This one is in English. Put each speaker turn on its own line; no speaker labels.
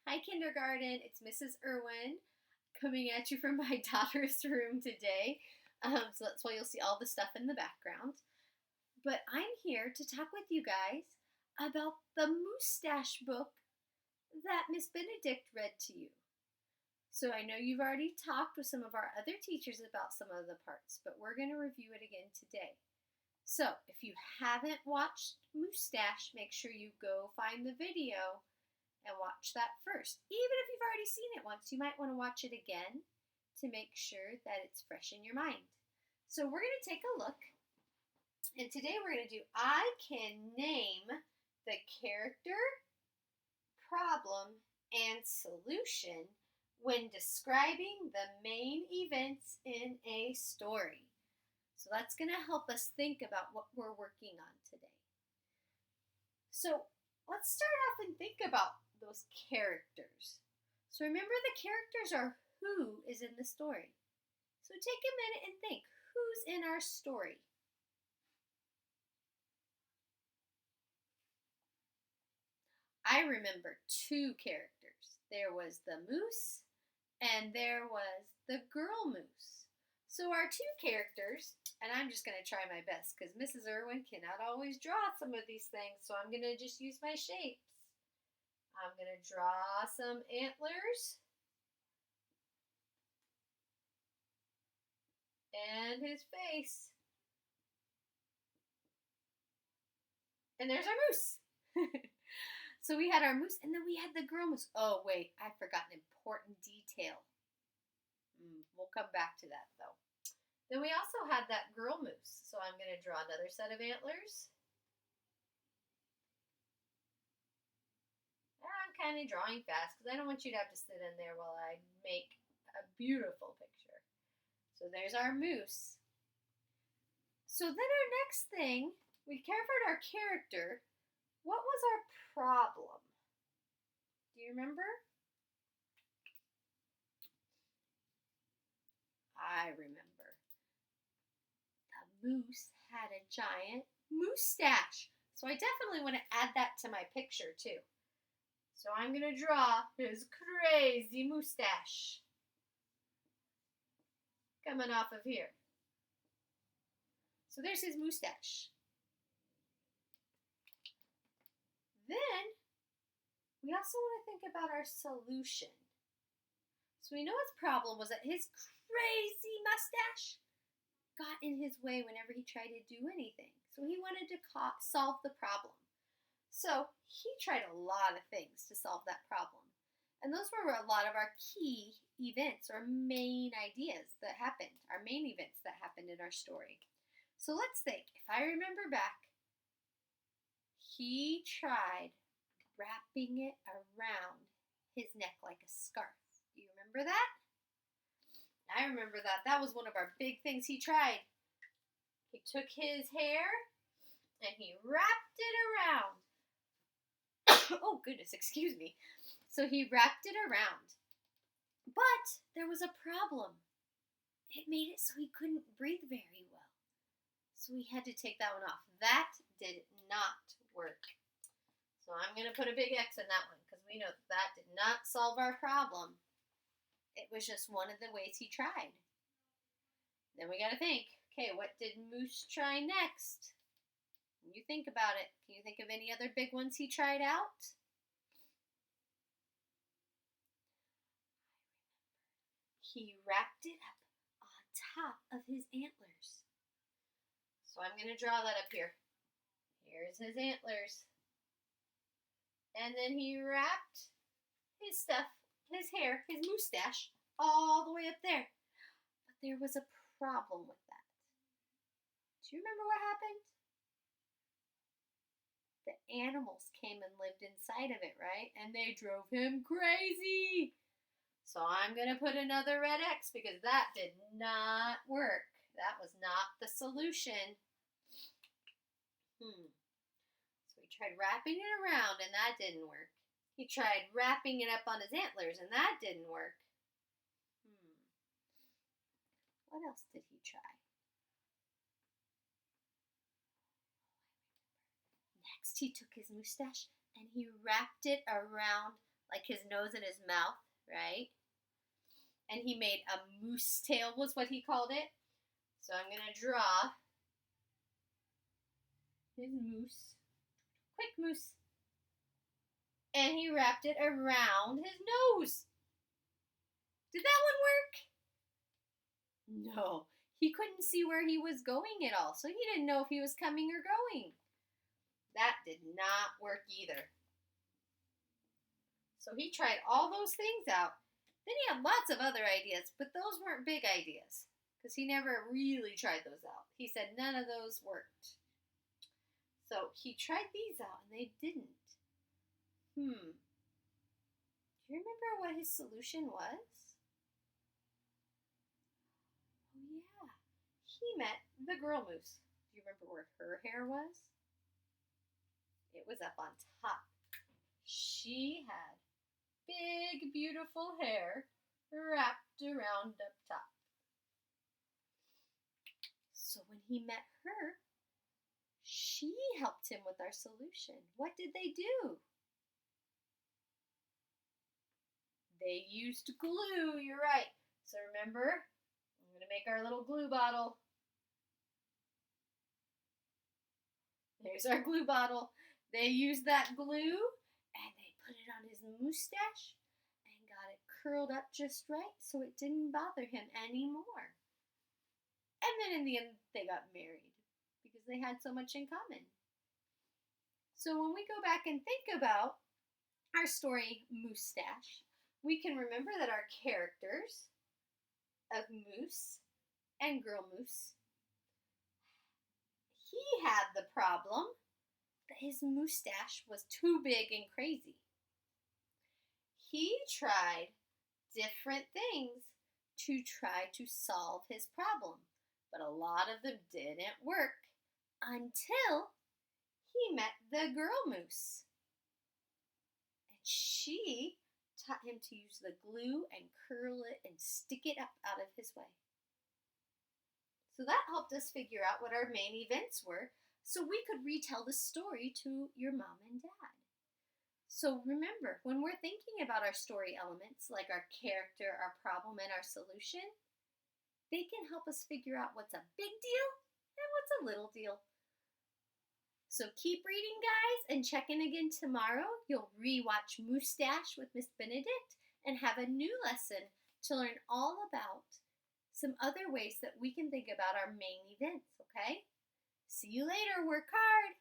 Hi, kindergarten. It's Mrs. Irwin coming at you from my daughter's room today. So that's why you'll see all the stuff in the background. But I'm here to talk with you guys about the Moostache book that Miss Benedict read to you. So I know you've already talked with some of our other teachers about some of the parts, but we're going to review it again today. So if you haven't watched Moostache, make sure you go find the video and watch that first. Even if you've already seen it once, you might want to watch it again to make sure that it's fresh in your mind. So we're going to take a look, and today we're going to do I can name the character, problem, and solution when describing the main events in a story. So that's going to help us think about what we're working on today. So let's start off and think about those characters. So remember, the characters are who is in the story. So take a minute and think, who's in our story? I remember two characters. There was the moose and there was the girl moose. So our two characters, and I'm just going to try my best because Mrs. Irwin cannot always draw some of these things, so I'm going to just use my shapes. I'm going to draw some antlers and his face. And there's our moose. So we had our moose, and then we had the girl moose. Oh, wait, I forgot an important detail. We'll come back to that, though. Then we also had that girl moose. So I'm going to draw another set of antlers. I'm kind of drawing fast because I don't want you to have to sit in there while I make a beautiful picture. So there's our moose. So then our next thing, we covered our character. What was our problem? Do you remember? I remember. The moose had a giant moostache. So I definitely want to add that to my picture too. So I'm going to draw his crazy moostache coming off of here. So there's his moostache. Then we also want to think about our solution. So we know his problem was that his crazy mustache got in his way whenever he tried to do anything. So he wanted to solve the problem. So he tried a lot of things to solve that problem. And those were a lot of our key events or main ideas that happened, our main events that happened in our story. So let's think. If I remember back, he tried wrapping it around his neck like a scarf. Do you remember that? I remember that. That was one of our big things he tried. He took his hair and he wrapped it around. Oh, goodness, excuse me. So he wrapped it around. But there was a problem. It made it so he couldn't breathe very well. So we had to take that one off. That did not work. So I'm going to put a big X in that one because we know that did not solve our problem. It was just one of the ways he tried. Then we got to think, okay, what did Moose try next? When you think about it, can you think of any other big ones he tried out? He wrapped it up on top of his antlers. So I'm going to draw that up here. Here's his antlers. And then he wrapped his stuff, his hair, his moostache, all the way up there. But there was a problem with that. Do you remember what happened? The animals came and lived inside of it, right? And they drove him crazy. So I'm going to put another red X because that did not work. That was not the solution. So he tried wrapping it around and that didn't work. He tried wrapping it up on his antlers and that didn't work. What else did he try? Next, he took his mustache and he wrapped it around like his nose and his mouth, right? And he made a moose tail was what he called it. So I'm going to draw his moose. Quick, moose. And he wrapped it around his nose. Did that one work? No. He couldn't see where he was going at all, so he didn't know if he was coming or going. That did not work either. So he tried all those things out. Then he had lots of other ideas, but those weren't big ideas because he never really tried those out. He said none of those worked. So he tried these out and they didn't. Do you remember what his solution was? Oh yeah, he met the girl moose. Do you remember where her hair was? It was up on top. She had big, beautiful hair wrapped around up top. So when he met her, she helped him with our solution. What did they do? They used glue, you're right. So remember, I'm going to make our little glue bottle. There's our glue bottle. They used that glue and they put it on his mustache and got it curled up just right so it didn't bother him anymore. And then in the end, they got married because they had so much in common. So when we go back and think about our story, Moostache, we can remember that our characters of Moose and Girl Moose, he had the problem that his mustache was too big and crazy. He tried different things to try to solve his problem, but a lot of them didn't work until he met the girl moose. And she taught him to use the glue and curl it and stick it up out of his way. So that helped us figure out what our main events were so we could retell the story to your mom and dad. So remember, when we're thinking about our story elements, like our character, our problem, and our solution, they can help us figure out what's a big deal and what's a little deal. So keep reading, guys, and check in again tomorrow. You'll rewatch Moostache with Miss Benedict and have a new lesson to learn all about some other ways that we can think about our main events, okay? See you later. Work hard.